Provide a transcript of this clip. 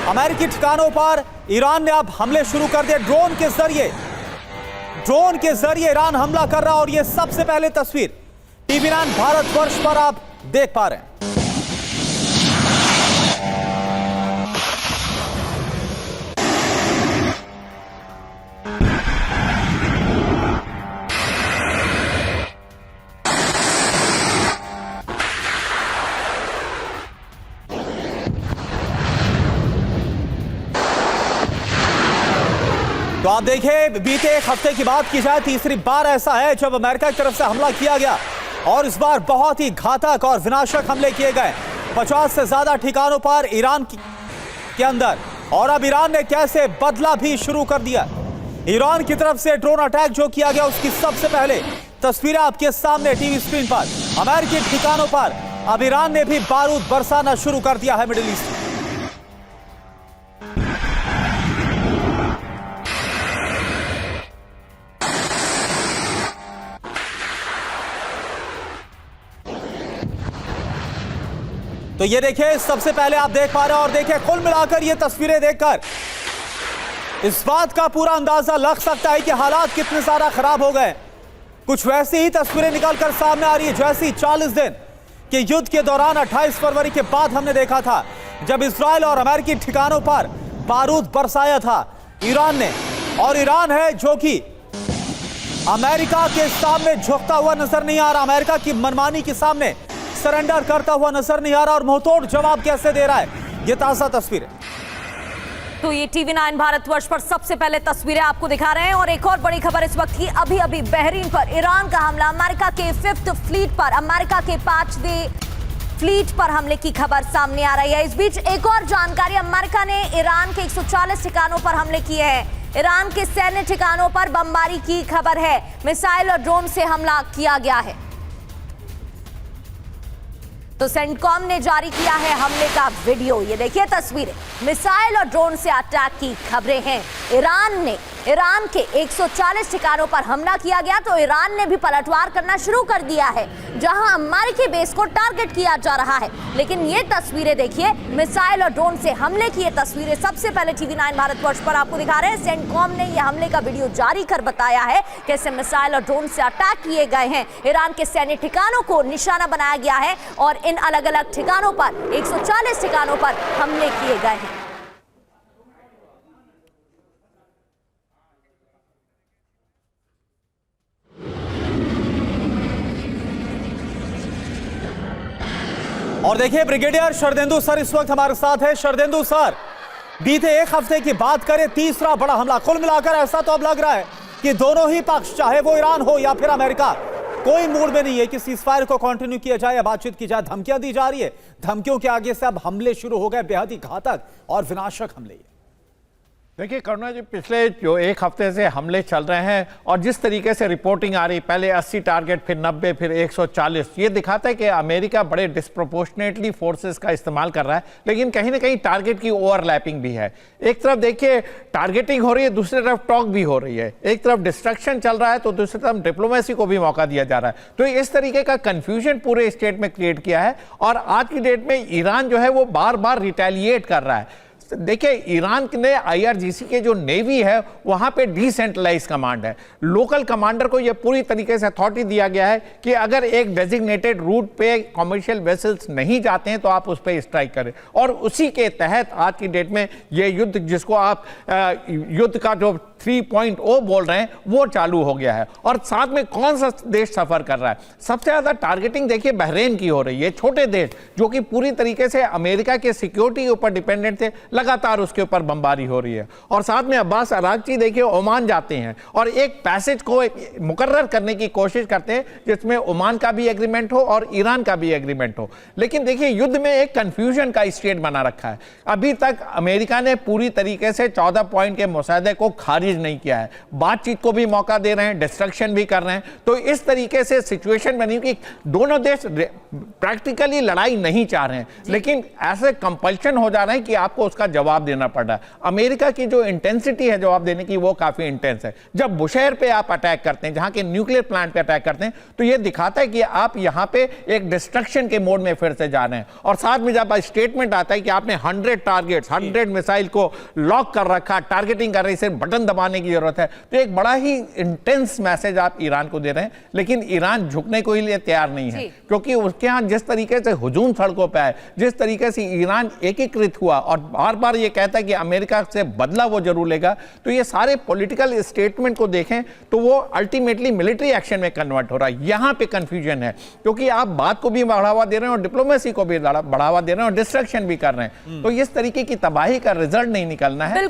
अमेरिकी ठिकानों पर ईरान ने अब हमले शुरू कर दिए। ड्रोन के जरिए ईरान हमला कर रहा, और यह सबसे पहले तस्वीर TV9 भारतवर्ष पर आप देख पा रहे हैं। तो आप देखिए, बीते एक हफ्ते की बात की जाए, तीसरी बार ऐसा है जब अमेरिका की तरफ से हमला किया गया, और इस बार बहुत ही घातक और विनाशक हमले किए गए 50 से ज्यादा ठिकानों पर ईरान के अंदर। और अब ईरान ने कैसे बदला भी शुरू कर दिया। ईरान की तरफ से ड्रोन अटैक जो किया गया, उसकी सबसे पहले तस्वीरें आपके सामने टीवी स्क्रीन पर। अमेरिकी ठिकानों पर अब ईरान ने भी बारूद बरसाना शुरू कर दिया है मिडिल ईस्ट। तो ये देखिए, सबसे पहले आप देख पा रहे हैं, और देखिए कुल मिलाकर ये तस्वीरें देखकर इस बात का पूरा अंदाजा लग सकता है कि हालात कितने ज्यादा खराब हो गए। कुछ वैसी ही तस्वीरें निकलकर सामने आ रही है जैसी 40 दिन के युद्ध के दौरान 28 फरवरी के बाद हमने देखा था, जब इजराइल और अमेरिकी ठिकानों पर बारूद बरसाया था ईरान ने। और ईरान है जो कि अमेरिका के सामने झुकता हुआ नजर नहीं आ रहा, अमेरिका की मनमानी के सामने सरेंडर करता हुआ नजर नहीं आ रहा, और मुंहतोड़ जवाब कैसे दे रहा है, ये ताजा तस्वीर है। तो ये TV9 भारतवर्ष पर सबसे पहले तस्वीरें आपको दिखा रहे हैं। और एक और बड़ी खबर इस वक्त की, अभी बहरीन पर ईरान का हमला, अमेरिका के 5th फ्लीट पर, अमेरिका के 5वें फ्लीट पर हमले की खबर सामने आ रही है। इस बीच एक और जानकारी, अमेरिका ने ईरान के 140 ठिकानों पर हमले किए हैं। ईरान के सैन्य ठिकानों पर बमबारी की खबर है, मिसाइल और ड्रोन से हमला किया गया है। तो सेंटकॉम ने जारी किया है हमले का वीडियो। ये देखिए तस्वीरें, मिसाइल और ड्रोन से अटैक की खबरें हैं। ईरान के 140 ठिकानों पर हमला किया गया, तो ईरान ने भी पलटवार करना शुरू कर दिया है, जहां अमेरिकी बेस को टारगेट किया जा रहा है। लेकिन ये तस्वीरें देखिए, मिसाइल और ड्रोन से हमले की ये तस्वीरें सबसे पहले TV9 भारतवर्ष पर आपको दिखा रहे हैं। सेंटकॉम ने ये हमले का वीडियो जारी कर बताया है कैसे मिसाइल और ड्रोन से अटैक किए गए हैं। ईरान के सैन्य ठिकानों को निशाना बनाया गया है, और इन अलग अलग ठिकानों पर 140 ठिकानों पर हमले किए गए हैं। और देखिए, ब्रिगेडियर शरदेंदु सर इस वक्त हमारे साथ है। शरदेंदु सर, बीते एक हफ्ते की बात करें, तीसरा बड़ा हमला, कुल मिलाकर ऐसा तो अब लग रहा है कि दोनों ही पक्ष, चाहे वो ईरान हो या फिर अमेरिका, कोई मूड में नहीं है कि सीजफायर को कंटिन्यू किया जाए या बातचीत की जाए। धमकियां दी जा रही है, धमकियों के आगे से अब हमले शुरू हो गए, बेहद ही घातक और विनाशक हमले। देखिए करुणा जी, पिछले जो एक हफ्ते से हमले चल रहे हैं, और जिस तरीके से रिपोर्टिंग आ रही, पहले 80 टारगेट, फिर 90, फिर 140, ये दिखाता है कि अमेरिका बड़े डिस्प्रोपोर्शनेटली फोर्सेस का इस्तेमाल कर रहा है। लेकिन कहीं ना कहीं टारगेट की ओवरलैपिंग भी है। एक तरफ देखिए टारगेटिंग हो रही है, दूसरी तरफ टॉक भी हो रही है। एक तरफ डिस्ट्रक्शन चल रहा है, तो दूसरी तरफ डिप्लोमेसी को भी मौका दिया जा रहा है। तो इस तरीके का कंफ्यूजन पूरे स्टेट में क्रिएट किया है, और आज की डेट में ईरान जो है वो बार बार रिटेलिएट कर रहा है। देखिए, ईरान ने IRGC के जो नेवी है वहां पे डिसेंट्रलाइज कमांड है। लोकल कमांडर को यह पूरी तरीके से अथॉरिटी दिया गया है कि अगर एक डेजिग्नेटेड रूट पे कमर्शियल वेसल्स नहीं जाते हैं तो आप उस पर स्ट्राइक करें। और उसी के तहत आज की डेट में ये युद्ध, जिसको आप युद्ध का जो 3.0 बोल रहे हैं, वो चालू हो गया है। और साथ में कौन सा देश सफर कर रहा है? सबसे ज्यादा टारगेटिंग देखिए बहरीन की हो रही है। छोटे देश जो कि पूरी तरीके से अमेरिका के सिक्योरिटी के ऊपर डिपेंडेंट थे, लगातार उसके ऊपर बमबारी हो रही है। और साथ में अब्बास अरागची देखिए ओमान जाते हैं और एक पैसेज को मुकर्रर करने की कोशिश करते हैं, जिसमें ओमान का भी एग्रीमेंट हो और ईरान का भी एग्रीमेंट हो। लेकिन देखिए, युद्ध में एक कंफ्यूजन का स्टेट बना रखा है। अभी तक अमेरिका ने पूरी तरीके से 14 पॉइंट के मुसाहदे को खारिज नहीं किया है, बातचीत को भी मौका दे रहे हैं, डिस्ट्रक्शन भी कर रहे हैं। तो इस तरीके से सिचुएशन बनी कि दोनों देश प्रैक्टिकली लड़ाई नहीं चाह रहे हैं, लेकिन ऐसे कंपल्शन हो जा रहे हैं कि आपको उसका का जवाब देना पड़ रहा है। अमेरिका की जो इंटेंसिटी है जवाब देने की वो काफी इंटेंस है। जब बुशहर पे आप अटैक करते हैं, जहां के न्यूक्लियर प्लांट पे अटैक करते हैं, तो ये दिखाता है कि आप यहां पे एक डिस्ट्रक्शन के मोड में फिर से जा रहे हैं। और साथ में जब स्टेटमेंट आता है कि आपने 100 टारगेट्स 100 मिसाइल को लॉक कर रखा, टारगेटिंग कर रही, सिर्फ बटन दबाने की जरूरत है, तो एक बड़ा ही इंटेंस मैसेज आप ईरान को दे रहे हैं। लेकिन ईरान झुकने को ही लिए तैयार नहीं है, क्योंकि उसके यहां जिस तरीके से हुजूम सड़कों पे आए, जिस तरीके से ईरान एकीकृत हुआ और बार बार ये कहता है कि अमेरिका से बदला वो जरूर लेगा, तो ये सारे पॉलिटिकल स्टेटमेंट को देखें तो वो अल्टीमेटली मिलिट्री एक्शन में कन्वर्ट हो रहा है। यहां पे कंफ्यूजन है, क्योंकि आप बात को भी बढ़ावा दे रहे हैं और डिप्लोमेसी को भी बढ़ावा दे रहे हैं और डिस्ट्रक्शन भी कर रहे हैं। तो इस तरीके की तबाही का रिजल्ट नहीं निकलना है।